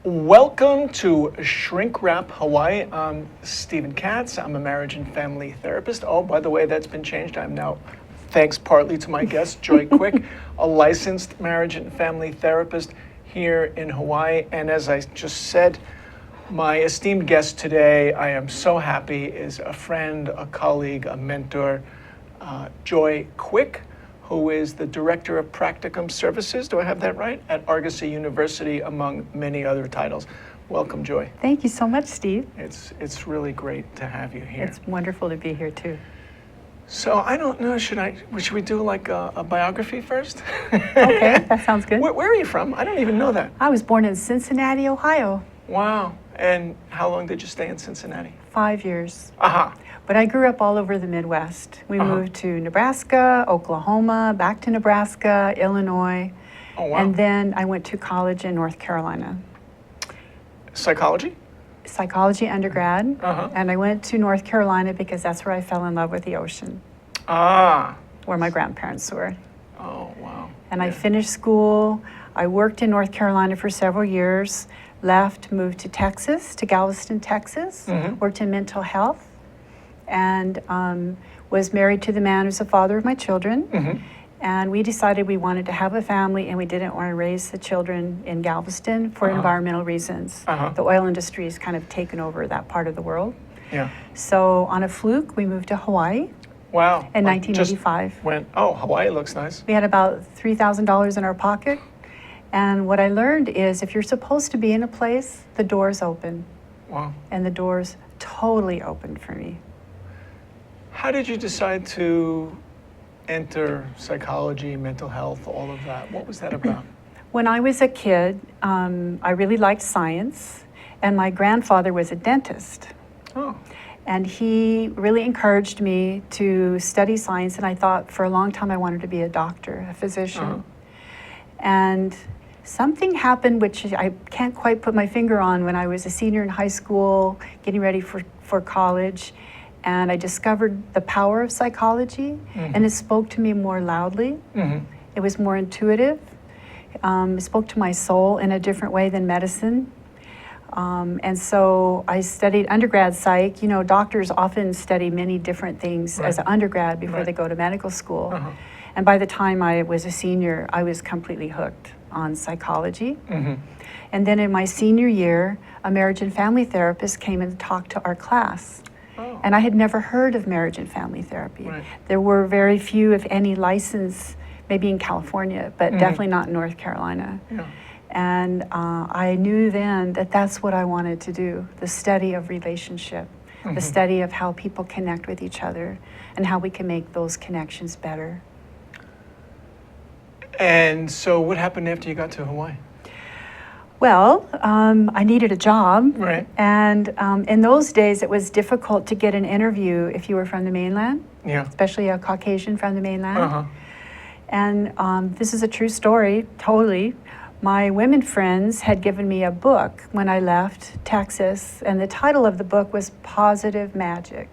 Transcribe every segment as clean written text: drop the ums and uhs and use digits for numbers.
Welcome to Shrink Wrap Hawaii. I'm Stephen Katz. I'm a marriage and family therapist. Oh, by the way, that's been changed. I'm now, thanks partly to my guest, Joy Quick, a licensed marriage and family therapist here in Hawaii. And as I just said, my esteemed guest today, I am so happy, is a friend, a colleague, a mentor, Joy Quick, who is the Director of Practicum Services, do I have that right? At Argosy University, among many other titles. Welcome, Joy. Thank you so much, Steve. It's really great to have you here. It's wonderful to be here, too. So I don't know, should we do like a biography first? Okay, that sounds good. Where are you from? I don't even know that. I was born in Cincinnati, Ohio. Wow, and how long did you stay in Cincinnati? 5 years. Aha. But I grew up all over the Midwest. We moved to Nebraska, Oklahoma, back to Nebraska, Illinois. Oh, wow. And then I went to college in North Carolina. Psychology? Psychology undergrad. Uh-huh. And I went to North Carolina because that's where I fell in love with the ocean, Ah. where my grandparents were. Oh, wow. And I finished school. I worked in North Carolina for several years, left, moved to Texas, to Galveston, Texas, worked in mental health, and was married to the man who's the father of my children. And we decided we wanted to have a family and we didn't want to raise the children in Galveston for environmental reasons. The oil industry has kind of taken over that part of the world. Yeah. So on a fluke, we moved to Hawaii Wow. in Like, just 1985. Hawaii looks nice. We had about $3,000 in our pocket. And what I learned is if you're supposed to be in a place, the doors open. Wow. And the doors totally opened for me. How did you decide to enter psychology, mental health, all of that? What was that about? When I was a kid, I really liked science, and my grandfather was a dentist. Oh. And he really encouraged me to study science, and I thought for a long time I wanted to be a doctor, a physician. And something happened which I can't quite put my finger on when I was a senior in high school, getting ready for college. And I discovered the power of psychology, and it spoke to me more loudly. It was more intuitive. It spoke to my soul in a different way than medicine. And so I studied undergrad psych. You know, doctors often study many different things as an undergrad before they go to medical school. And by the time I was a senior, I was completely hooked on psychology. And then in my senior year, a marriage and family therapist came and talked to our class. And I had never heard of marriage and family therapy. There were very few, if any, licensed, maybe in California, but definitely not in North Carolina. And I knew then that that's what I wanted to do, the study of relationship, the study of how people connect with each other and how we can make those connections better. And so what happened after you got to Hawaii? Well, I needed a job. Right. And in those days, it was difficult to get an interview if you were from the mainland, especially a Caucasian from the mainland. And this is a true story, totally. My women friends had given me a book when I left Texas, and the title of the book was Positive Magic.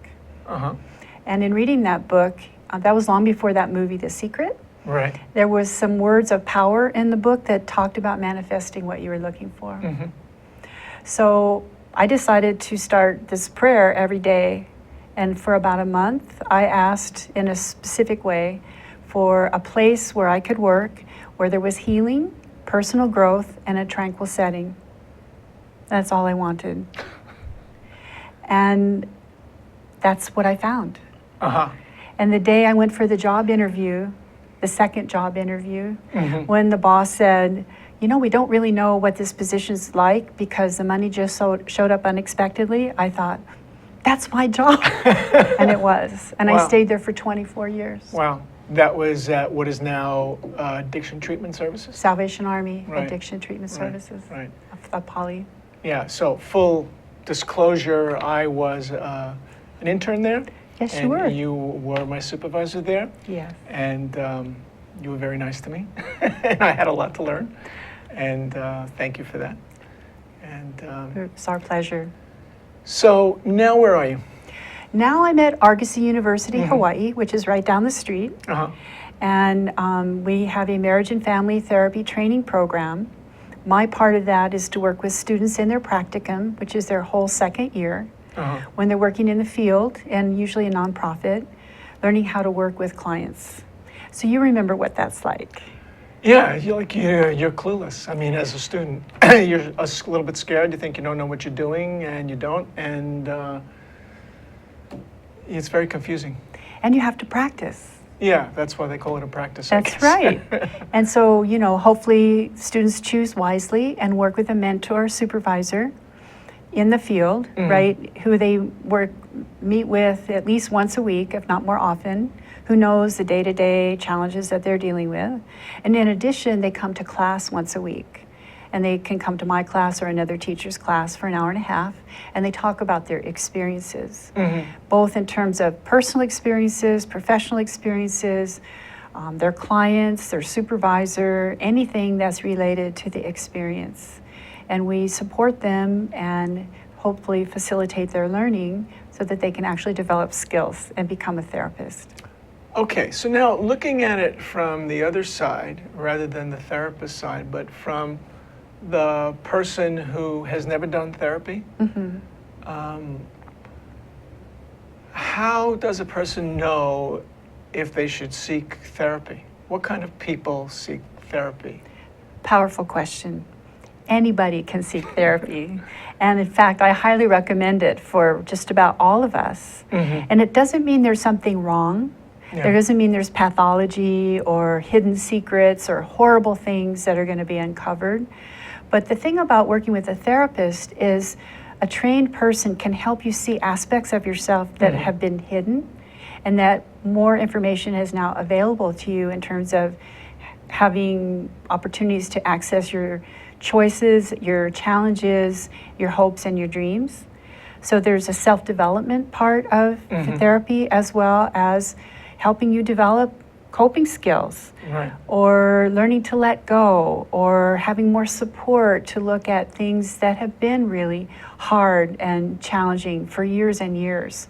And in reading that book, that was long before that movie, The Secret. There was some words of power in the book that talked about manifesting what you were looking for. So I decided to start this prayer every day. And for about a month, I asked in a specific way for a place where I could work, where there was healing, personal growth, and a tranquil setting. That's all I wanted. And that's what I found. And the day I went for the job interview, the second job interview, when the boss said, you know, we don't really know what this position's like because the money just showed up unexpectedly, I thought, that's my job. And it was. And I stayed there for 24 years. Wow. That was at what is now Addiction Treatment Services? Salvation Army Addiction Treatment Services. Of Poly. Yeah, so full disclosure, I was an intern there. Yes, you were. And you were my supervisor there. Yes. And you were very nice to me. And I had a lot to learn. And thank you for that. And it's our pleasure. So now where are you? Now I'm at Argosy University, Hawaii, which is right down the street. And we have a marriage and family therapy training program my part of that is to work with students in their practicum, which is their whole second year, when they're working in the field, and usually a nonprofit, learning how to work with clients. So you remember what that's like. Yeah, you're clueless. I mean, as a student, you're a little bit scared. You think you don't know what you're doing, and you don't, and it's very confusing. And you have to practice. Yeah, that's why they call it a practice. I That's guess. right. And so, hopefully students choose wisely and work with a mentor, supervisor in the field, right, who they meet with at least once a week, if not more often, who knows the day-to-day challenges that they're dealing with. And in addition, they come to class once a week. And they can come to my class or another teacher's class for an hour and a half, and they talk about their experiences, both in terms of personal experiences, professional experiences, their clients, their supervisor, anything that's related to the experience. And we support them and hopefully facilitate their learning so that they can actually develop skills and become a therapist. Okay, so now looking at it from the other side, rather than the therapist side, but from the person who has never done therapy, how does a person know if they should seek therapy? What kind of people seek therapy? Powerful question. Anybody can seek therapy. And in fact, I highly recommend it for just about all of us. And it doesn't mean there's something wrong. There doesn't mean there's pathology or hidden secrets or horrible things that are going to be uncovered. But the thing about working with a therapist is a trained person can help you see aspects of yourself that have been hidden, and that more information is now available to you in terms of having opportunities to access your choices, your challenges, your hopes, and your dreams. So there's a self-development part of therapy, as well as helping you develop coping skills, or learning to let go, or having more support to look at things that have been really hard and challenging for years and years.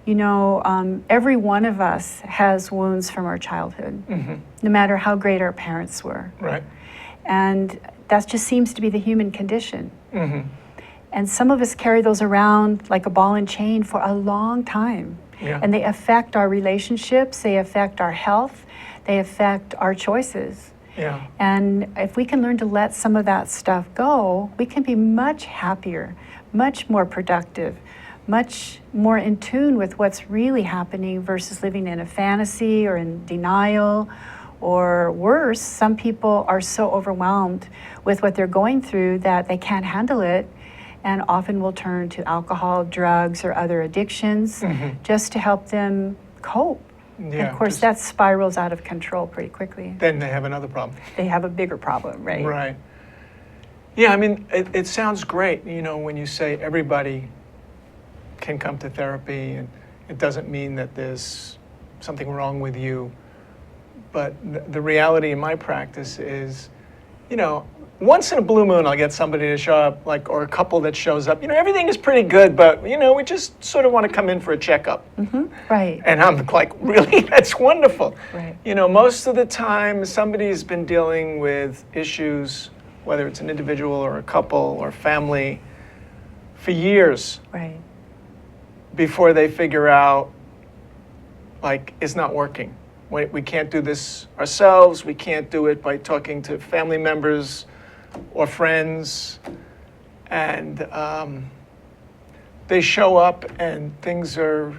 Every one of us has wounds from our childhood, no matter how great our parents were. And that just seems to be the human condition. And some of us carry those around like a ball and chain for a long time. And they affect our relationships, they affect our health, they affect our choices. And if we can learn to let some of that stuff go, we can be much happier, much more productive, much more in tune with what's really happening versus living in a fantasy or in denial. Or worse, some people are so overwhelmed with what they're going through that they can't handle it, and often will turn to alcohol, drugs, or other addictions just to help them cope. And of course, that spirals out of control pretty quickly. Then they have another problem. They have a bigger problem, right? Right. Yeah, I mean, it sounds great, when you say everybody can come to therapy, and it doesn't mean that there's something wrong with you. But the reality in my practice is, once in a blue moon, I'll get somebody to show up, or a couple that shows up. Everything is pretty good, but we just sort of want to come in for a checkup. Right. And I'm like, really? That's wonderful. Right. Most of the time, somebody's been dealing with issues, whether it's an individual or a couple or family, for years. Right. Before they figure out, it's not working. We can't do this ourselves. We can't do it by talking to family members or friends. And they show up and things are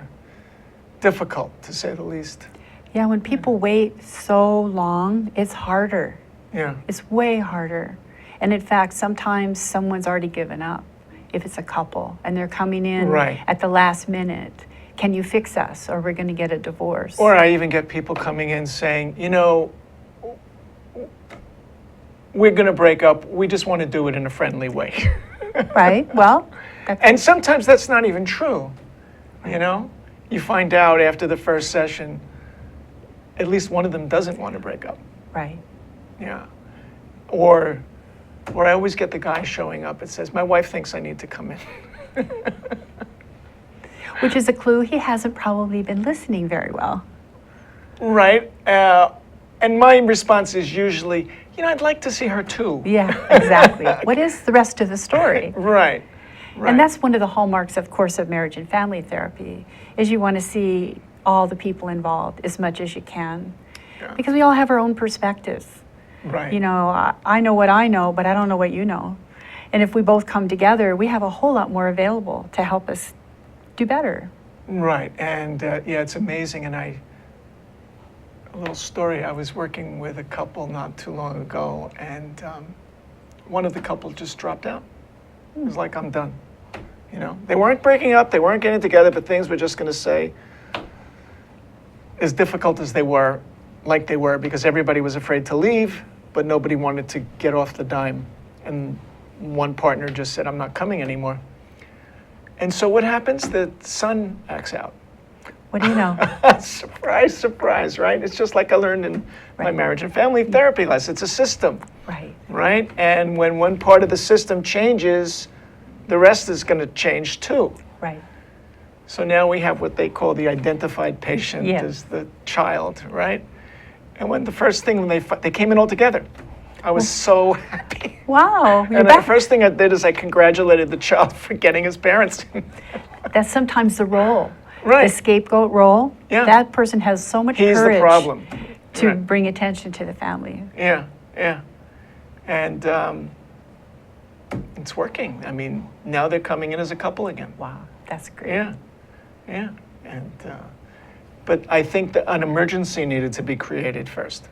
difficult, to say the least. Yeah, when people wait so long, it's harder. Yeah. It's way harder. And in fact, sometimes someone's already given up, if it's a couple, and they're coming in at the last minute. Can you fix us, or we're going to get a divorce? Or I even get people coming in saying, we're going to break up. We just want to do it in a friendly way. Right. Well, and sometimes that's not even true. You find out after the first session, at least one of them doesn't want to break up. Right. Yeah. Or I always get the guy showing up and says, my wife thinks I need to come in. Which is a clue he hasn't probably been listening very well. Right. And my response is usually, I'd like to see her too. Yeah, exactly. What is the rest of the story? Right. And that's one of the hallmarks, of course, of marriage and family therapy, is you want to see all the people involved as much as you can. Yeah. Because we all have our own perspectives. Right. I know what I know, but I don't know what you know. And if we both come together, we have a whole lot more available to help us do better. Right. And it's amazing. And a little story, I was working with a couple not too long ago, and one of the couple just dropped out. It was like, I'm done. They weren't breaking up, they weren't getting together, but things were just going to say, as difficult as they were, like they were, because everybody was afraid to leave, but nobody wanted to get off the dime. And one partner just said, I'm not coming anymore. And so what happens? The son acts out. What do you know? Surprise, surprise, right? It's just like I learned in my marriage and family therapy lesson. It's a system. Right. Right? And when one part of the system changes, the rest is going to change too. Right. So now we have what they call the identified patient as the child, right? And when the first thing, when they came in all together, I was so happy. Wow. And the first thing I did is I congratulated the child for getting his parents. That's sometimes the role. Right. The scapegoat role. Yeah. That person has so much He's courage the problem. to Right. bring attention to the family. Yeah, yeah. And it's working. I mean, now they're coming in as a couple again. Wow, that's great. Yeah, yeah. And but I think that an emergency needed to be created first,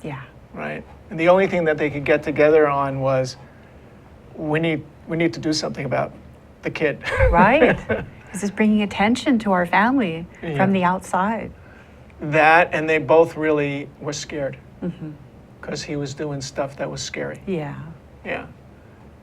Yeah. right? And the only thing that they could get together on was, we need to do something about the kid. Right. This is bringing attention to our family Yeah. from the outside. That, and they both really were scared because he was doing stuff that was scary. Yeah. Yeah.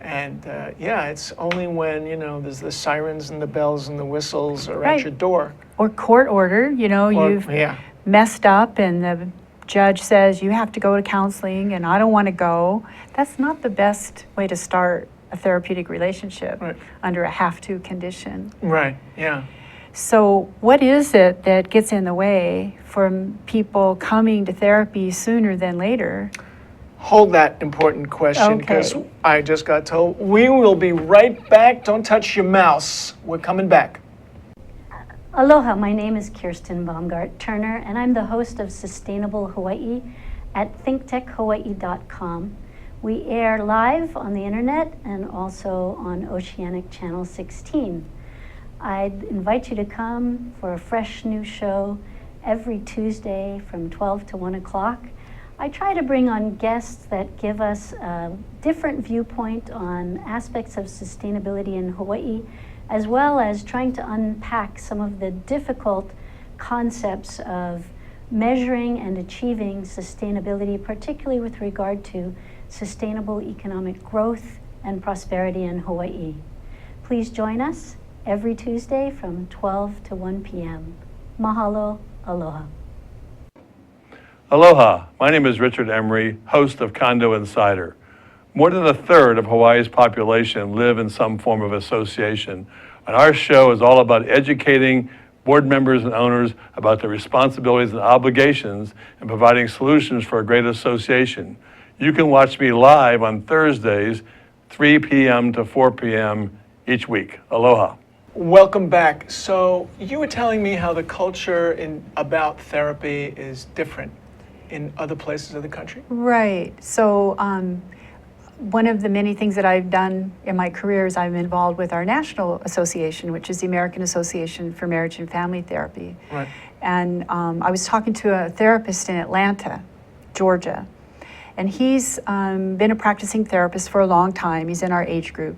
And it's only when, there's the sirens and the bells and the whistles are Right. at your door. Or court order, you've Yeah. messed up and the judge says you have to go to counseling and I don't want to go. That's not the best way to start a therapeutic relationship Right. under a have-to condition. Right, yeah. So what is it that gets in the way from people coming to therapy sooner than later? Hold that important question, because Okay. I just got told we will be right back. Don't touch your mouse. We're coming back. Aloha, my name is Kirsten Baumgart Turner, and I'm the host of Sustainable Hawaii at thinktechhawaii.com. We air live on the internet and also on Oceanic Channel 16. I'd invite you to come for a fresh new show every Tuesday from 12 to 1 o'clock. I try to bring on guests that give us a different viewpoint on aspects of sustainability in Hawaii, as well as trying to unpack some of the difficult concepts of measuring and achieving sustainability, particularly with regard to sustainable economic growth and prosperity in Hawaii. Please join us every Tuesday from 12 to 1 p.m. Mahalo, aloha. Aloha, my name is Richard Emery, host of Condo Insider. More than a third of Hawaii's population live in some form of association, and our show is all about educating board members and owners about their responsibilities and obligations and providing solutions for a great association. You can watch me live on Thursdays, 3 p.m. to 4 p.m. each week. Aloha. Welcome back. So you were telling me how the culture about therapy is different in other places of the country. Right. So one of the many things that I've done in my career is I'm involved with our national association, which is the American Association for Marriage and Family Therapy. Right. And I was talking to a therapist in Atlanta, Georgia, and he's been a practicing therapist for a long time. He's in our age group.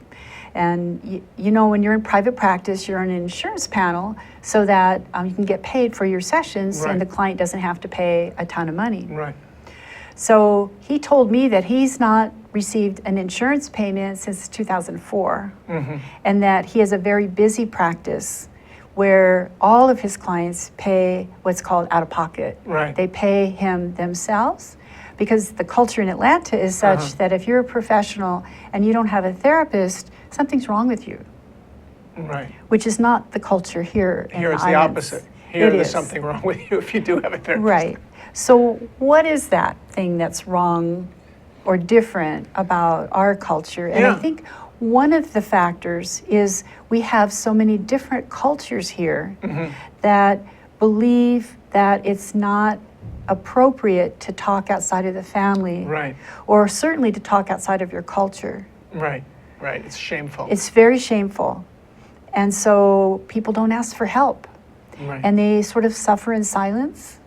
And when you're in private practice, you're on an insurance panel so that you can get paid for your sessions, Right. and the client doesn't have to pay a ton of money. Right. So he told me that he's not received an insurance payment since 2004, and that he has a very busy practice where all of his clients pay what's called out of pocket. Right. They pay him themselves, because the culture in Atlanta is such that if you're a professional and you don't have a therapist, something's wrong with you, Right. which is not the culture here in Here the it's the islands. opposite. Here It there's is. something wrong with you if you do have a therapist. Right. So what is that thing that's wrong or different about our culture? And I Yeah. think one of the factors is we have so many different cultures here that believe that it's not appropriate to talk outside of the family, Right. or certainly to talk outside of your culture. Right. Right. It's shameful. It's very shameful. And so people don't ask for help, right. and they sort of suffer in silence,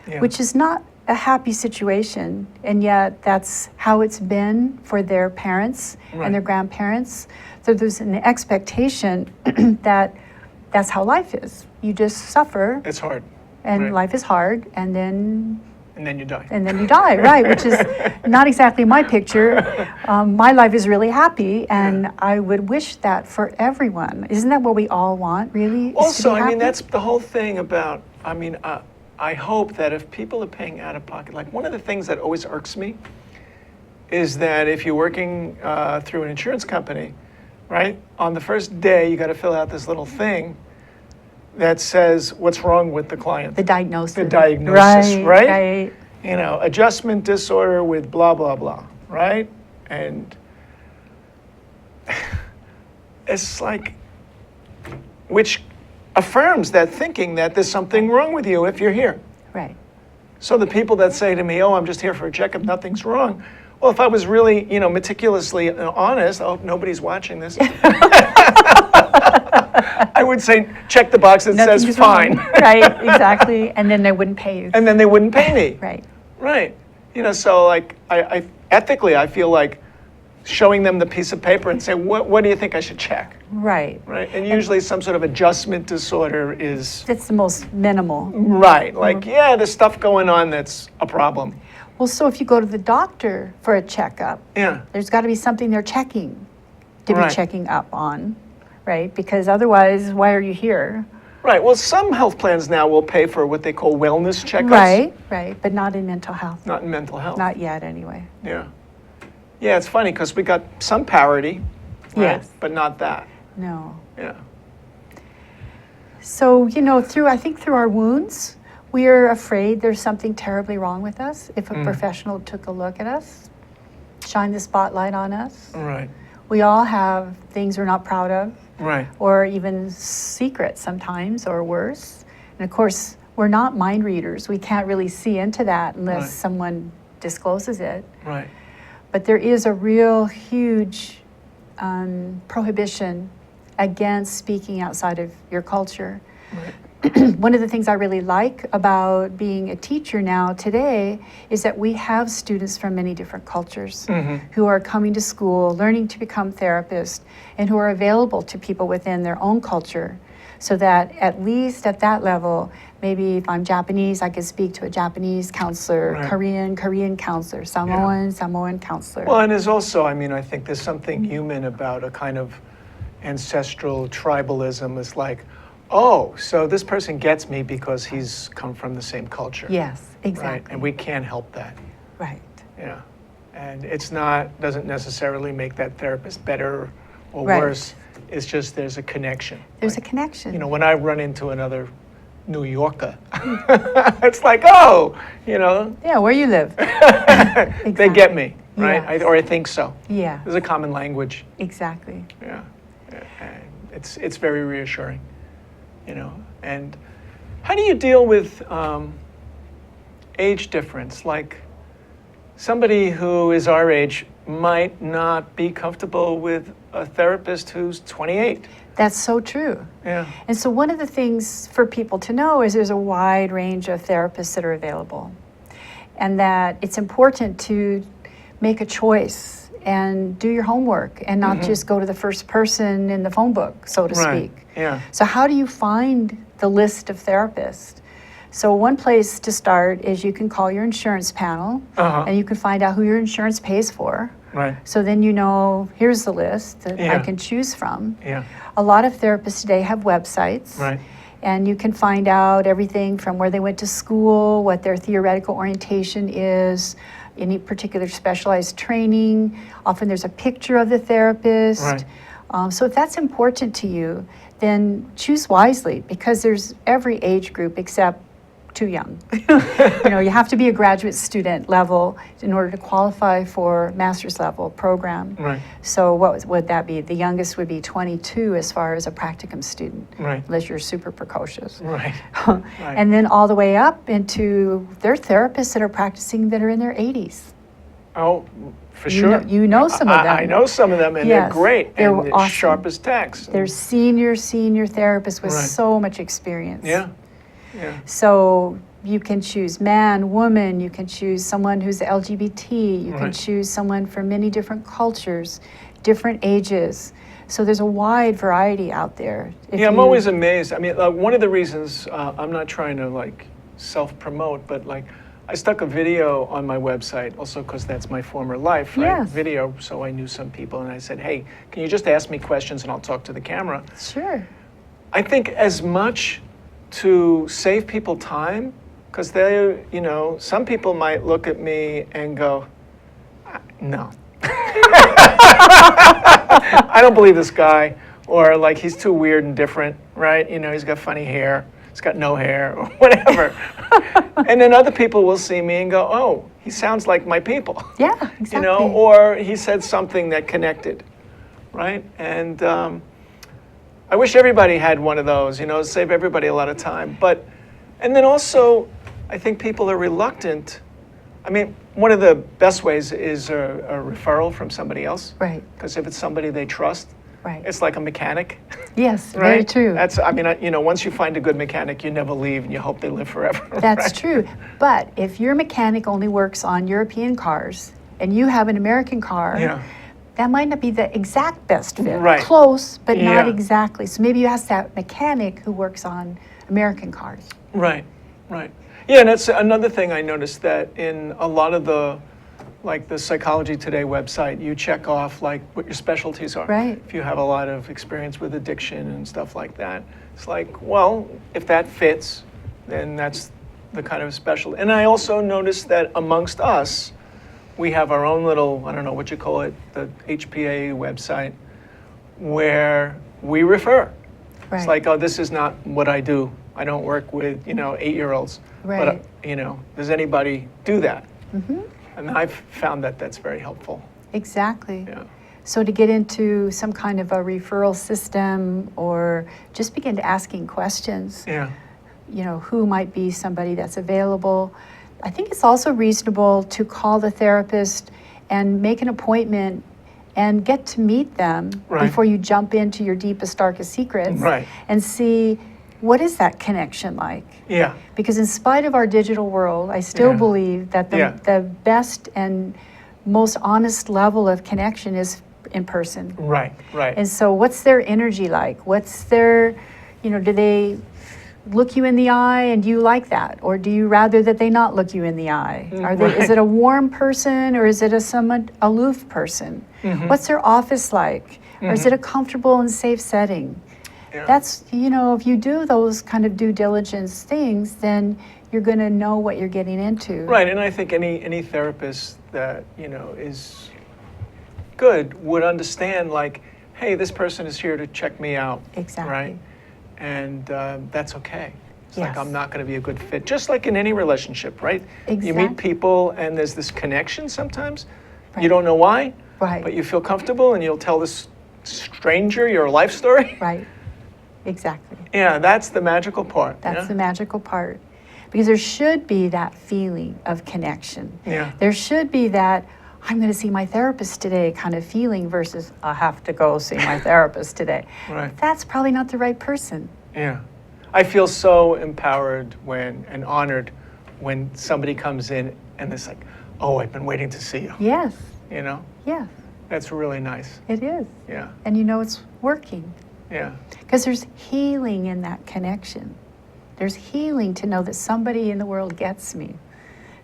Yeah. which is not a happy situation, and yet that's how it's been for their parents Right. and their grandparents. So there's an expectation that that's how life is. You just suffer, It's hard. and right. life is hard, and then And then you die. you die, right? Which is not exactly my picture. My life is really happy, and I would wish that for everyone. Isn't that what we all want, really? is to Also, be I mean, happy? that's the whole thing about, I hope that if people are paying out of pocket, like one of the things that always irks me is that if you're working through an insurance company, right, on the first day, you got to fill out this little thing that says what's wrong with the client. the diagnosis. The diagnosis, right? Right. You know, adjustment disorder with blah, blah, blah, right? And it's like, which affirms that thinking that there's something wrong with you if you're here. Right. So the people that say to me, oh, I'm just here for a checkup, nothing's wrong. Well, if I was really, meticulously honest, I hope nobody's watching this. I would say, check the box that Nothing says is wrong. fine. Right, exactly. And then they wouldn't pay you. And then they wouldn't pay me. Right. Right. So like, I ethically, I feel like showing them the piece of paper and say, what do you think I should check? Right. Right. And usually some sort of adjustment disorder is, That's the most minimal. right. Like, yeah, there's stuff going on that's a problem. Well, so if you go to the doctor for a checkup, Yeah. there's got to be something they're checking to Right. be checking up on, right? Because otherwise, why are you here? Right. Well, some health plans now will pay for what they call wellness checkups. Right, right. But not in mental health. Not in mental health. Not yet, anyway. Yeah. Yeah, it's funny because we got some parity, right? Yes. But not that. No. Yeah. So, I think through our wounds, we are afraid there's something terribly wrong with us. If a professional took a look at us, shine the spotlight on us. Right. We all have things we're not proud of, Right. or even secrets sometimes, or worse. And of course, we're not mind readers. We can't really see into that unless Right. someone discloses it. Right. But there is a real huge prohibition against speaking outside of your culture. Right. One of the things I really like about being a teacher now today is that we have students from many different cultures who are coming to school, learning to become therapists, and who are available to people within their own culture, so that at least at that level, maybe if I'm Japanese, I could speak to a Japanese counselor, Right. Korean counselor, Samoan counselor. Well, and there's also, I think there's something human about a kind of ancestral tribalism. It's like, oh, so this person gets me because he's come from the same culture. Yes, Right? exactly. And we can't help that. Right. Yeah. And doesn't necessarily make that therapist better or Right. worse. It's just there's a connection. There's Like, a connection. when I run into another New Yorker, it's like, oh, Yeah, where you live. they get me, right? Yes. Or I think so. Yeah, There's a common language. exactly. Yeah. And it's very reassuring, And how do you deal with age difference? Like somebody who is our age might not be comfortable with a therapist who's 28. That's so true. Yeah. And so one of the things for people to know is there's a wide range of therapists that are available, and that it's important to make a choice and do your homework and not just go to the first person in the phone book, so to Right. speak. Yeah. So how do you find the list of therapists? So one place to start is you can call your insurance panel and you can find out who your insurance pays for. Right. So then here's the list that I Yeah. can choose from. Yeah. A lot of therapists today have websites. Right. And you can find out everything from where they went to school, what their theoretical orientation is, any particular specialized training. Often there's a picture of the therapist. Right. So if that's important to you, then choose wisely, because there's every age group except too young. You know, you have to be a graduate student level in order to qualify for master's level program. Right. So what would that be? The youngest would be 22 as far as a practicum student, Right. unless you're super precocious. Right. And then all the way up into, there are therapists that are practicing that are in their 80s. Oh, for You sure. know- you know some of them. I know some of them, and Yes, they're great. they're and awesome. sharp as tacks. They're senior therapists with Right. so much experience. Yeah. Yeah. So you can choose man, woman, you can choose someone who's LGBT, you can Right. choose someone from many different cultures, different ages. So there's a wide variety out there. If Yeah, I'm you- always amazed. I mean, one of the reasons I'm not trying to like self-promote, but like I stuck a video on my website also because that's my former life, right? Yes. Video, so I knew some people, and I said, hey, can you just ask me questions and I'll talk to the camera? Sure. I think as much to save people time, because they, you know, some people might look at me and go, no. I don't believe this guy, or like he's too weird and different, right? You know, he's got funny hair, he's got no hair, or whatever. And then other people will see me and go, oh, he sounds like my people. Yeah, exactly. You know, or he said something that connected, right? And I wish everybody had one of those, you know, save everybody a lot of time. But, and then also, I think people are reluctant. I mean, one of the best ways is a referral from somebody else. Right, Because if it's somebody they trust, right. it's like a mechanic. Yes, Right? very true. That's, I mean, you know, once you find a good mechanic, you never leave and you hope they live forever. That's right? true. But if your mechanic only works on European cars and you have an American car, Yeah. that might not be the exact best fit. Right. Close, but not Yeah. exactly. So maybe you ask that mechanic who works on American cars. Right, right. Yeah, and that's another thing I noticed, that in a lot of the, like the Psychology Today website, you check off like what your specialties are. Right. If you have a lot of experience with addiction and stuff like that, it's like, well, if that fits, then that's the kind of specialty. And I also noticed that amongst us, we have our own little, I don't know what you call it, the HPA website, where we refer. Right. It's like, oh, this is not what I do. I don't work with, you know, 8-year-olds. Right. But, you know, does anybody do that? Mm-hmm. And I've found that that's very helpful. Exactly. Yeah. So to get into some kind of a referral system or just begin to asking questions, Yeah. you know, who might be somebody that's available. I think it's also reasonable to call the therapist and make an appointment and get to meet them Right. before you jump into your deepest, darkest secrets. Right. And see, what is that connection like? Yeah. Because in spite of our digital world, I still Yeah. believe that Yeah. the best and most honest level of connection is in person. Right. Right. And so what's their energy like? What's their, you know, do they look you in the eye and do you like that? Or do you rather that they not look you in the eye? Are they, is Right. it a warm person or is it a somewhat aloof person? Mm-hmm. What's their office like? Or is it a comfortable and safe setting? Yeah. That's, you know, if you do those kind of due diligence things, then you're going to know what you're getting into. Right, and I think any therapist that, you know, is good would understand, like, hey, this person is here to check me out. Exactly. Right? And that's okay. It's Yes. like, I'm not going to be a good fit, just like in any relationship, right? You Exactly. meet people and there's this connection sometimes. Right. You don't know why, Right. but you feel comfortable and you'll tell this stranger your life story. Right. Exactly. Yeah, that's the magical part. That's yeah? the magical part. Because there should be that feeling of connection. Yeah. There should be that, I'm going to see my therapist today kind of feeling versus, I have to go see my therapist today. Right. That's probably not the right person. Yeah. I feel so empowered when and honored when somebody comes in and it's like, oh, I've been waiting to see you. Yes. You know? Yes, That's really nice. it is. Yeah. And you know it's working. Yeah. Because there's healing in that connection. There's healing to know that somebody in the world gets me.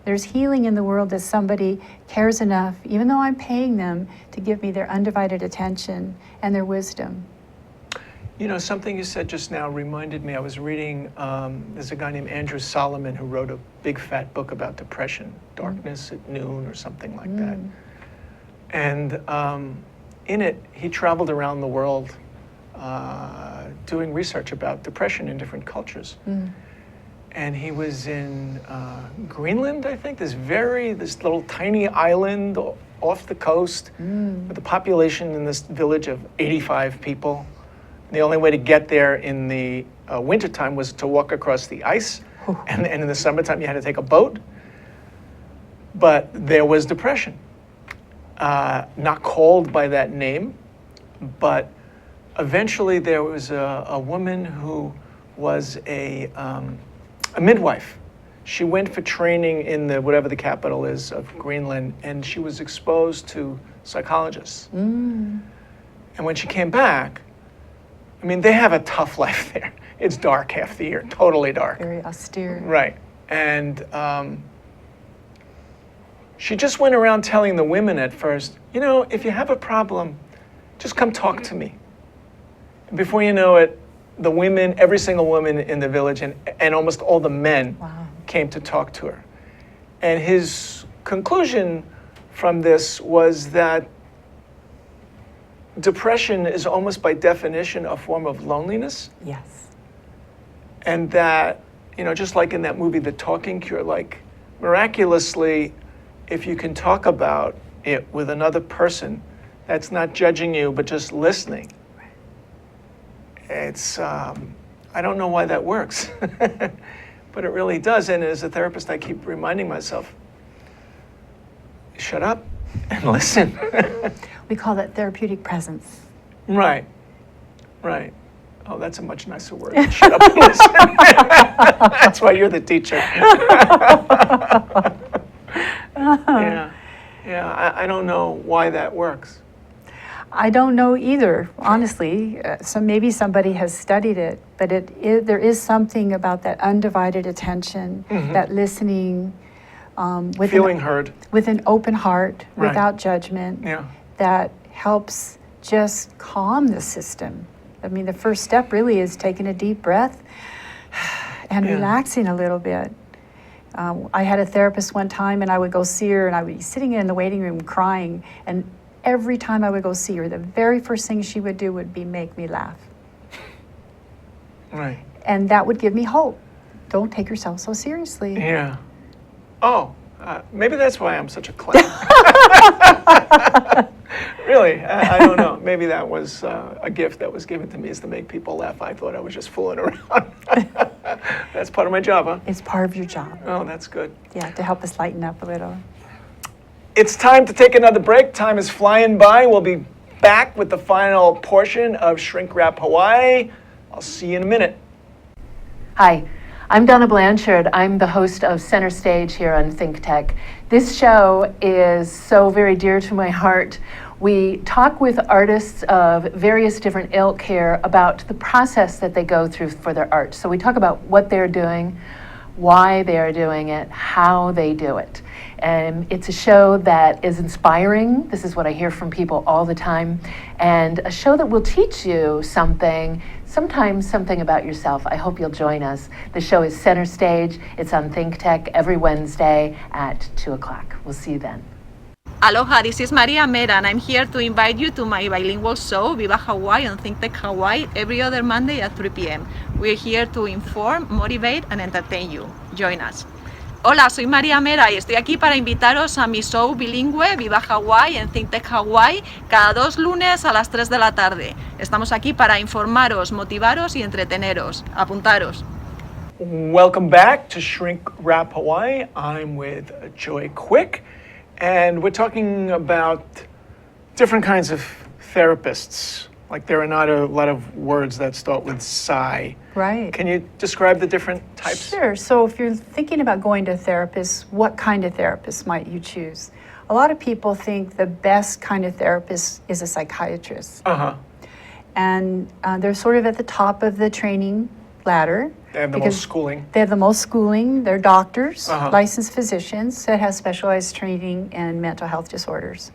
There's healing in the world that somebody cares enough, even though I'm paying them, to give me their undivided attention and their wisdom. You know, something you said just now reminded me. I was reading, there's a guy named Andrew Solomon who wrote a big fat book about depression, Darkness at Noon or something like that. And in it, he traveled around the world doing research about depression in different cultures. and he was in Greenland, I think. This little tiny island off the coast with a population in this village of 85 people. The only way to get there in the wintertime was to walk across the ice, and in the summertime you had to take a boat. But there was depression. Not called by that name, but eventually there was a woman who was a midwife. She went for training in whatever the capital is of Greenland, and she was exposed to psychologists. And when she came back, I mean, they have a tough life there. It's dark half the year, totally dark. Very austere. Right. And she just went around telling the women at first, you know, if you have a problem, just come talk to me. And before you know it, the women, every single woman in the village and almost all the men came to talk to her. And his conclusion from this was that depression is almost by definition a form of loneliness. Yes. And that, you know, just like in that movie, The Talking Cure, like miraculously, if you can talk about it with another person that's not judging you, but just listening, it's, I don't know why that works, but it really does. And as a therapist, I keep reminding myself, shut up and listen. We call that therapeutic presence. Right, right. Oh, that's a much nicer word. Shut up and listen. That's why you're the teacher. Yeah. I don't know why that works. I don't know either, honestly. So maybe somebody has studied it, but there is something about that undivided attention, that listening, Feeling heard. with an open heart, Right. without judgment, that helps just calm the system. I mean, the first step really is taking a deep breath and relaxing a little bit. I had a therapist one time, and I would go see her, and I would be sitting in the waiting room crying, and every time I would go see her, the very first thing she would do would be make me laugh. Right. And that would give me hope. Don't take yourself so seriously. Yeah. Oh, maybe that's why I'm such a clown. Really, I don't know. Maybe that was a gift that was given to me, is to make people laugh. I thought I was just fooling around. That's part of my job, huh? It's part of your job. Oh, that's good. Yeah, to help us lighten up a little. It's time to take another break. Time is flying by. We'll be back with the final portion of Shrink Wrap Hawaii. I'll see you in a minute. Hi, I'm Donna Blanchard. I'm the host of Center Stage here on Think Tech. This show is so very dear to my heart. We talk with artists of various different ilk here about the process that they go through for their art. So we talk about what they're doing, why they are doing it, how they do it. And it's a show that is inspiring. This is what I hear from people all the time. And a show that will teach you something, sometimes something about yourself. I hope you'll join us. The show is Center Stage. It's on Think Tech every Wednesday at 2 o'clock. We'll see you then. Aloha, this is Maria Mera, and I'm here to invite you to my bilingual show, Viva Hawaii on Think Tech Hawaii, every other Monday at 3 p.m. We're here to inform, motivate, and entertain you. Join us. Hola, soy María Mera y estoy aquí para invitaros a mi show bilingüe Viva Hawaii en Think Tech Hawaii cada 2 lunes a las 3 de la tarde. Estamos aquí para informaros, motivaros y entreteneros. Apuntaros. Welcome back to Shrink Wrap Hawaii. I'm with Joy Quick, and we're talking about different kinds of therapists. Like, there are not a lot of words that start with psi. Right. Can you describe the different types? Sure. So if you're thinking about going to a therapist, what kind of therapist might you choose? A lot of people think the best kind of therapist is a psychiatrist. And they're sort of at the top of the training ladder. They have the most schooling. They have the most schooling. They're doctors, licensed physicians that have specialized training in mental health disorders.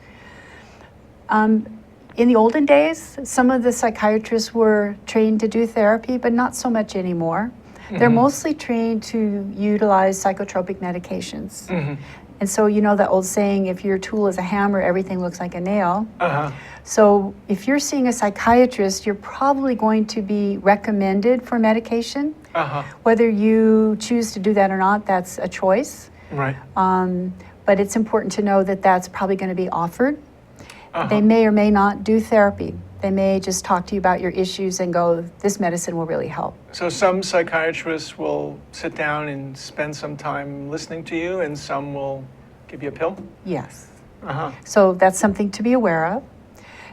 In the olden days, some of the psychiatrists were trained to do therapy, but not so much anymore. They're mostly trained to utilize psychotropic medications. And so you know that old saying, if your tool is a hammer, everything looks like a nail. Uh-huh. So if you're seeing a psychiatrist, you're probably going to be recommended for medication. Uh-huh. Whether you choose to do that or not, that's a choice. Right. But it's important to know that that's probably going to be offered. Uh-huh. They may or may not do therapy. They may just talk to you about your issues and go, this medicine will really help. So some psychiatrists will sit down and spend some time listening to you, and some will give you a pill? Yes. Uh-huh. So that's something to be aware of.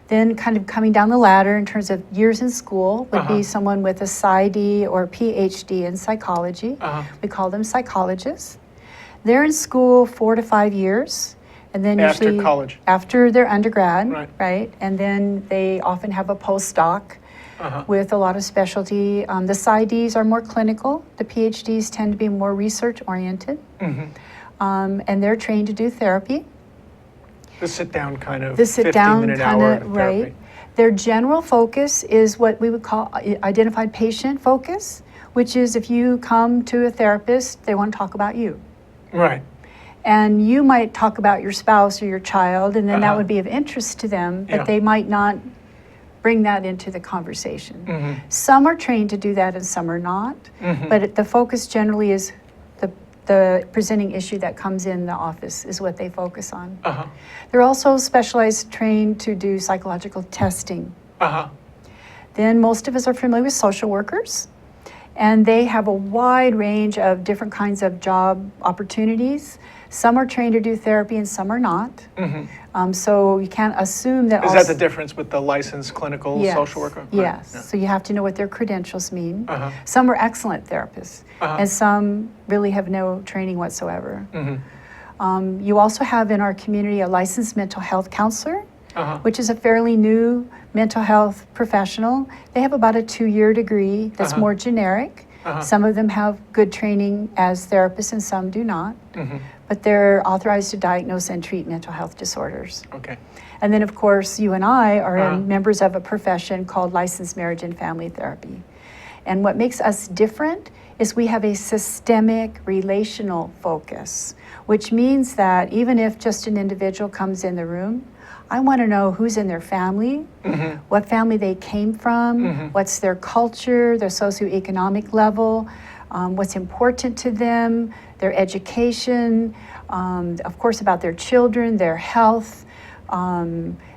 Then kind of coming down the ladder in terms of years in school would Uh-huh. be someone with a PsyD or PhD in psychology. Uh-huh. We call them psychologists. They're in school 4 to 5 years. And then After usually college. after their undergrad, Right. And then they often have a postdoc Uh-huh. with a lot of specialty. The PsyDs are more clinical. The PhDs tend to be more research oriented. Mm-hmm. And they're trained to do therapy. The sit-down kind of The sit-down 15-minute kind hour of, therapy. right. Their general focus is what we would call identified patient focus, which is if you come to a therapist, they want to talk about you. Right. And you might talk about your spouse or your child, and then that Uh-huh. would be of interest to them, but Yeah. they might not bring that into the conversation. Mm-hmm. Some are trained to do that and some are not, Mhm. but the focus generally is the presenting issue that comes in the office is what they focus on. Uh-huh. They're also specialized, trained to do psychological testing. Uh-huh. Then most of us are familiar with social workers, and they have a wide range of different kinds of job opportunities. Some are trained to do therapy and some are not. Mm-hmm. So you can't assume that Is all that the difference with the licensed clinical Yes. social worker? Right. Yes. Yeah. So you have to know what their credentials mean. Uh-huh. Some are excellent therapists, Uh-huh. and some really have no training whatsoever. Mm-hmm. You also have in our community a licensed mental health counselor, Uh-huh. which is a fairly new mental health professional. They have about a 2-year degree that's Uh-huh. more generic. Uh-huh. Some of them have good training as therapists and some do not. Mm-hmm. But they're authorized to diagnose and treat mental health disorders. Okay. And then, of course, you and I are Uh-huh. members of a profession called licensed marriage and family therapy. And what makes us different is we have a systemic relational focus, which means that even if just an individual comes in the room, I want to know who's in their family, Mm-hmm. what family they came from, Mhm. what's their culture, their socioeconomic level, what's important to them, their education, of course about their children, their health,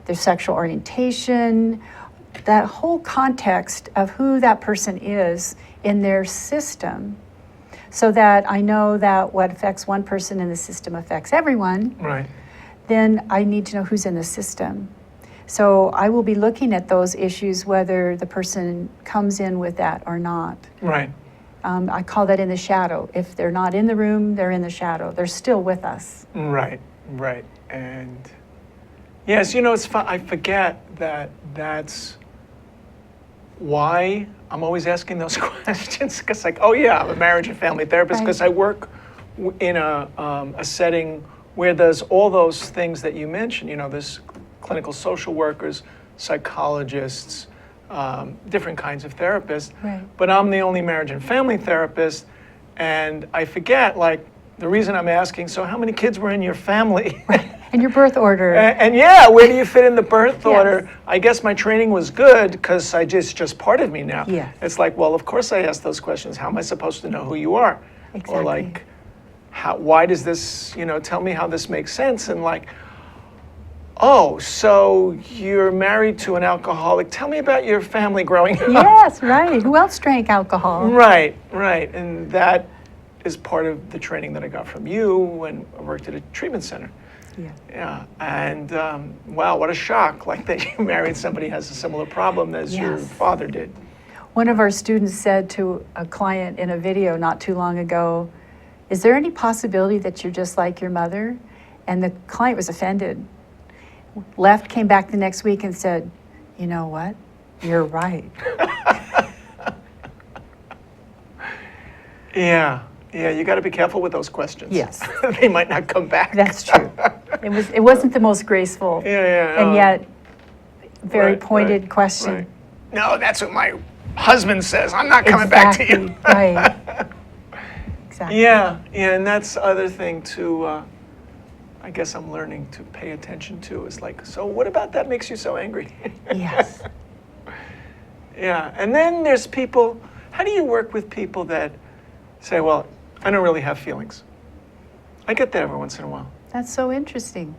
their sexual orientation, that whole context of who that person is in their system, so that I know that what affects one person in the system affects everyone. Right. Then I need to know who's in the system. So I will be looking at those issues whether the person comes in with that or not. Right. I call that in the shadow. If they're not in the room, they're in the shadow. They're still with us. Right. Right. And yes, you know, it's fun. I forget that that's why I'm always asking those questions, because like, oh yeah, I'm a marriage and family therapist Right. because I work in a setting where there's all those things that you mentioned. You know, there's clinical social workers, psychologists, different kinds of therapists. Right. But I'm the only marriage and family therapist, and I forget, like, the reason I'm asking, so how many kids were in your family? And your birth order. And yeah, where do you fit in the birth Yes. order? I guess my training was good because I just part of me now. Yes. It's like, well, of course I ask those questions. How am I supposed to know who you are? Exactly. Or like, why does this, you know, tell me how this makes sense? And like, oh, so you're married to an alcoholic. Tell me about your family growing up. Yes, right. Who else drank alcohol? Right, right. And that is part of the training that I got from you when I worked at a treatment center. Yeah. Yeah, and wow, what a shock, like that you married somebody who has a similar problem as your Yes. father did. One of our students said to a client in a video not too long ago, "Is there any possibility that you're just like your mother?" And the client was offended. Left, came back the next week and said, "You know what? You're right." Yeah, yeah, you got to be careful with those questions. Yes. They might not come back. That's true. It wasn't the most graceful, Yeah, and no. yet very Right, pointed right, question. right. No, that's what my husband says. I'm not coming back to you. Right. Exactly. Yeah, yeah, and that's the other thing too. I guess I'm learning to pay attention to is like, so what about that makes you so angry? Yes. Yeah, and then there's people, how do you work with people that say, well, I don't really have feelings? I get that every once in a while. That's so interesting.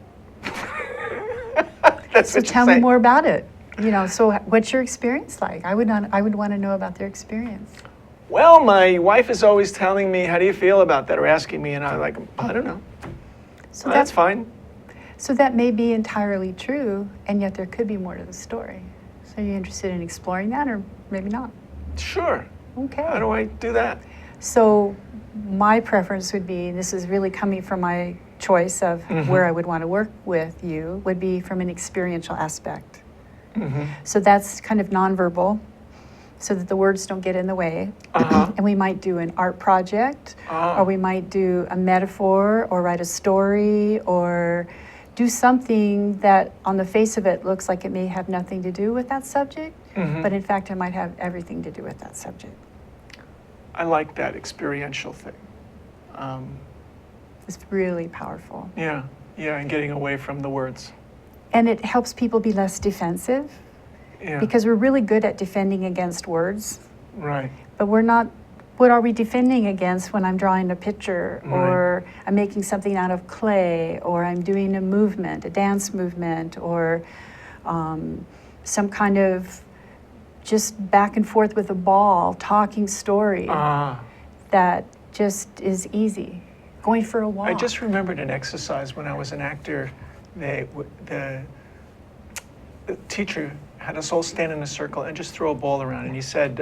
That's So what you tell me say. more about it. You know, so what's your experience like? I would want to know about their experience. Well, my wife is always telling me, how do you feel about that? Or asking me, and I'm like, I don't know. So Well, that's fine. So that may be entirely true, and yet there could be more to the story. So are you interested in exploring that, or maybe not? Sure. Okay. How do I do that? So my preference would be, and this is really coming from my choice of where I would want to work with you, would be from an experiential aspect. So that's kind of nonverbal, so that the words don't get in the way. And we might do an art project, or we might do a metaphor, or write a story, or do something that on the face of it looks like it may have nothing to do with that subject, but in fact it might have everything to do with that subject. I like that experiential thing. It's really powerful. Yeah, and getting away from the words. And it helps people be less defensive, Yeah, because we're really good at defending against words, right. but we're not. What are we defending against when I'm drawing a picture, or I'm making something out of clay, or I'm doing a movement, a dance movement, or some kind of just back and forth with a ball, talking story that just is easy. Going for a walk. I just remembered an exercise when I was an actor. The teacher had us all stand in a circle and just throw a ball around, and he said,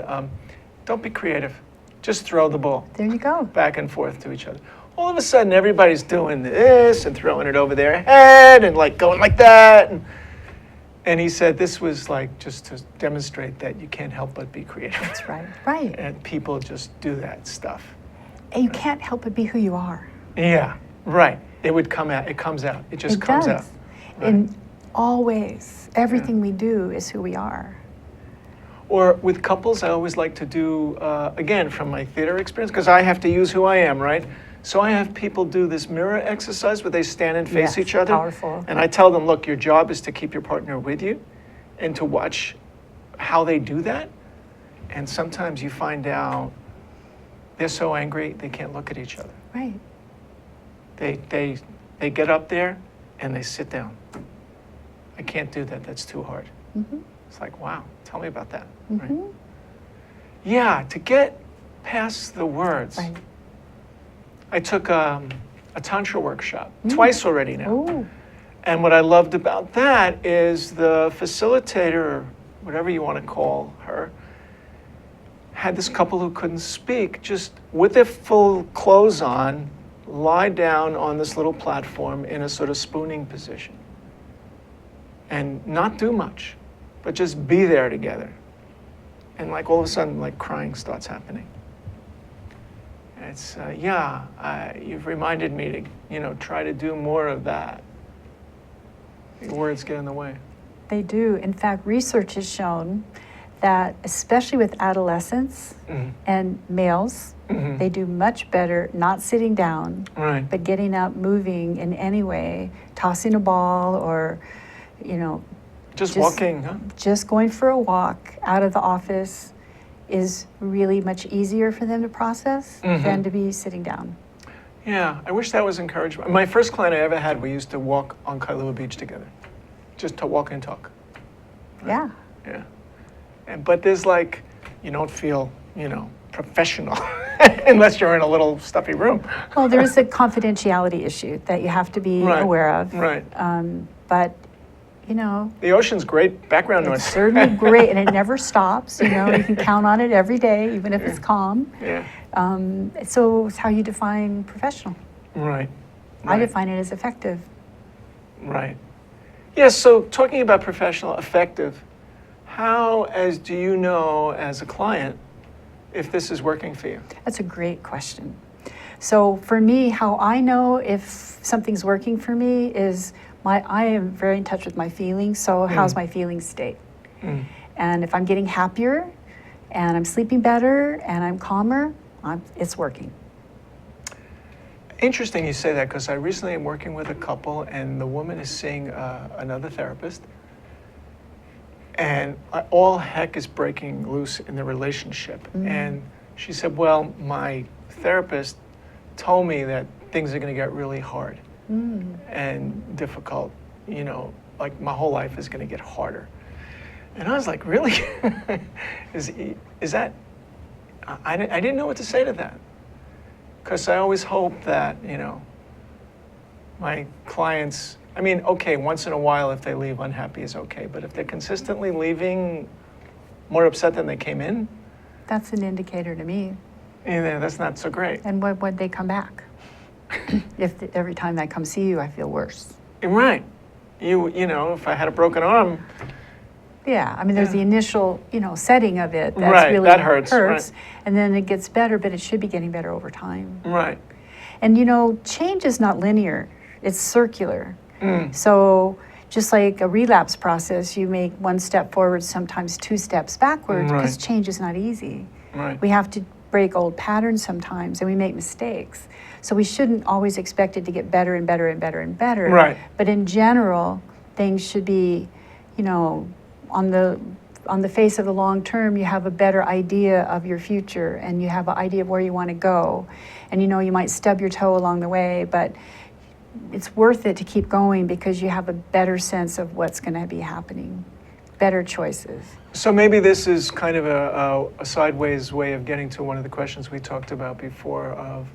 don't be creative, just throw the ball There you go. back and forth to each other. All of a sudden, everybody's doing this and throwing it over their head and like going like that. And he said this was like just to demonstrate that you can't help but be creative. That's right. Right. And people just do that stuff. And you can't help but be who you are. Yeah, right. It would come out. It comes out. It just It comes does. out. Right. In all ways, everything we do is who we are. Or with couples, I always like to do, again, from my theater experience, because I have to use who I am, right? So I have people do this mirror exercise where they stand and face Yes, each other. powerful. And I tell them, look, your job is to keep your partner with you and to watch how they do that. And sometimes you find out they're so angry they can't look at each other. Right. They get up there and they sit down. I can't do that. That's too hard. It's like, wow, tell me about that. Right? Yeah, to get past the words. Right. I took a Tantra workshop twice already now. Oh, And what I loved about that is the facilitator, or whatever you want to call her, had this couple who couldn't speak, just with their full clothes on, lie down on this little platform in a sort of spooning position. And not do much, but just be there together. And like all of a sudden, like crying starts happening. It's, you've reminded me to, try to do more of that. The words get in the way. they do. In fact, research has shown that, especially with adolescents and males, they do much better not sitting down, Right. but getting up, moving in any way, tossing a ball, or, Just walking, huh? just going for a walk out of the office is really much easier for them to process than to be sitting down. Yeah, I wish that was encouraged. My first client I ever had, we used to walk on Kailua Beach together. Just to walk and talk. Yeah. Yeah. But there's like, you don't feel, professional unless you're in a little stuffy room. Well, there is a confidentiality issue that you have to be Right, aware of. right. But, The ocean's great background it's noise. certainly great, and it never stops. You can count on it every day, even if it's calm. Yeah. So it's how you define professional. Right. I define it as effective. Right. Yes, so talking about professional, effective, how do you know as a client if this is working for you? That's a great question. So for me, how I know if something's working for me is I am very in touch with my feelings. So how's my feeling state? And if I'm getting happier and I'm sleeping better and I'm calmer, it's working. Interesting you say that, because I recently am working with a couple, and the woman is seeing another therapist, and all heck is breaking loose in the relationship. And she said, well, my therapist told me that things are going to get really hard and difficult, you know, like my whole life is going to get harder. And I was like, really? is that, I didn't know what to say to that. Because I always hope that, you know, my clients, I mean, okay, once in a while if they leave unhappy is okay, but if they're consistently leaving more upset than they came in, That's an indicator to me. yeah, that's not so great. And when they come back? If every time I come see you, I feel worse. Right. You know, if I had a broken arm, Yeah, I mean, there's the initial, you know, setting of it that's Right, really that hurts, right. and then it gets better, but it should be getting better over time. right. And you know, change is not linear; it's circular. So just like a relapse process, you make one step forward, sometimes two steps backward, because Right. change is not easy. Right. We have to break old patterns sometimes, and we make mistakes. So we shouldn't always expect it to get better and better and better and better. Right. But in general, things should be, you know, on the face of the long term, you have a better idea of your future, and you have an idea of where you want to go. And you know, you might stub your toe along the way, but it's worth it to keep going because you have a better sense of what's going to be happening, better choices. So maybe this is kind of a sideways way of getting to one of the questions we talked about before of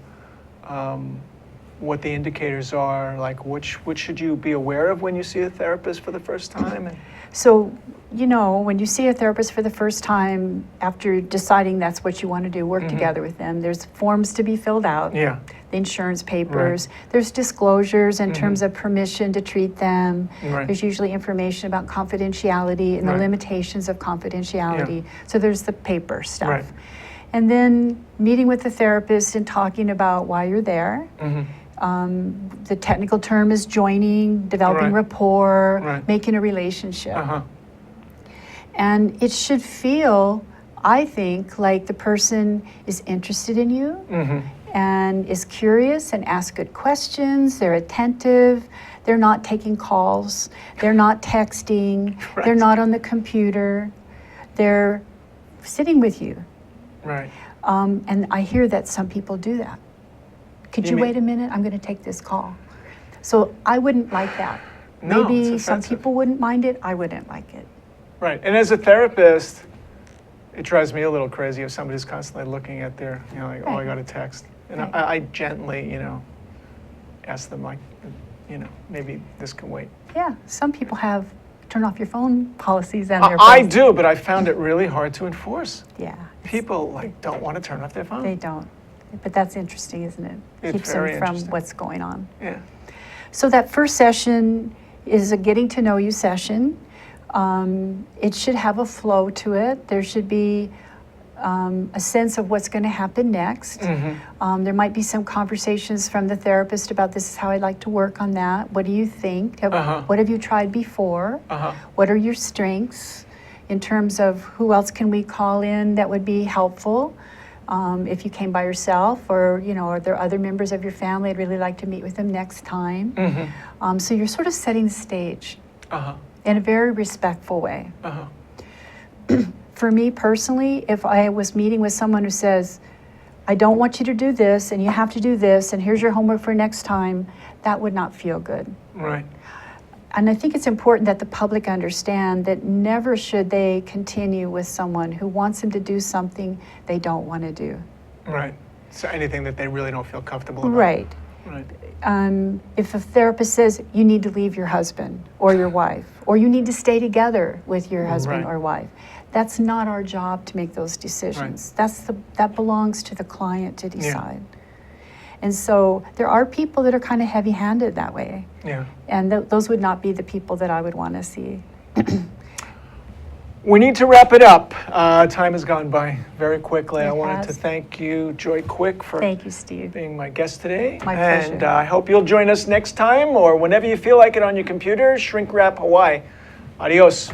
what the indicators are, like what should you be aware of when you see a therapist for the first time? And So, you know, when you see a therapist for the first time, after deciding that's what you want to do, work together with them, there's forms to be filled out. yeah, The insurance papers. There's disclosures in terms of permission to treat them. Right. There's usually information about confidentiality and the Right. limitations of confidentiality. So there's the paper stuff. Right. And then meeting with the therapist and talking about why you're there. The technical term is joining, developing Right. rapport, Right. making a relationship. uh-huh, And it should feel, I think, like the person is interested in you and is curious and asks good questions. They're attentive. They're not taking calls. They're not texting. They're Right. not on the computer. They're sitting with you. right. And I hear that some people do that. Could You you mean- wait a minute? I'm going to take this call. So I wouldn't like that. No, Maybe it's some offensive. people wouldn't mind it. I wouldn't like it. Right, and as a therapist, it drives me a little crazy if somebody's constantly looking at their, you know, like, oh, I Right. got a text. And Right. I gently, you know, ask them, like, you know, maybe this can wait. Yeah, some people have turn off your phone policies and their I phones. do, but I found it really hard to enforce. Yeah, People, like, don't want to turn off their phone. they don't. But that's interesting, isn't it? It's Keeps very them from interesting. what's going on. Yeah, So that first session is a getting to know you session. It should have a flow to it. There should be a sense of what's going to happen next. There might be some conversations from the therapist about this is how I'd like to work on that. What do you think? What have you tried before? What are your strengths in terms of who else can we call in that would be helpful? If you came by yourself, or you know, are there other members of your family? I'd really like to meet with them next time. So you're sort of setting the stage in a very respectful way. For me personally, if I was meeting with someone who says, I don't want you to do this, and you have to do this, and here's your homework for next time, that would not feel good. right, And I think it's important that the public understand that never should they continue with someone who wants them to do something they don't want to do. right. So anything that they really don't feel comfortable about. Right. Right. If a therapist says you need to leave your husband or your wife, or you need to stay together with your husband Right. or wife, that's not our job to make those decisions. That belongs to the client to decide. And so there are people that are kind of heavy-handed that way, Yeah. and those would not be the people that I would want to see. We need to wrap it up. Time has gone by very quickly. It I wanted to has. thank you, Joy Quick, for Thank you, Steve. being my guest today. My And pleasure. I hope you'll join us next time or whenever you feel like it on your computer. Shrink Wrap Hawaii. Adios.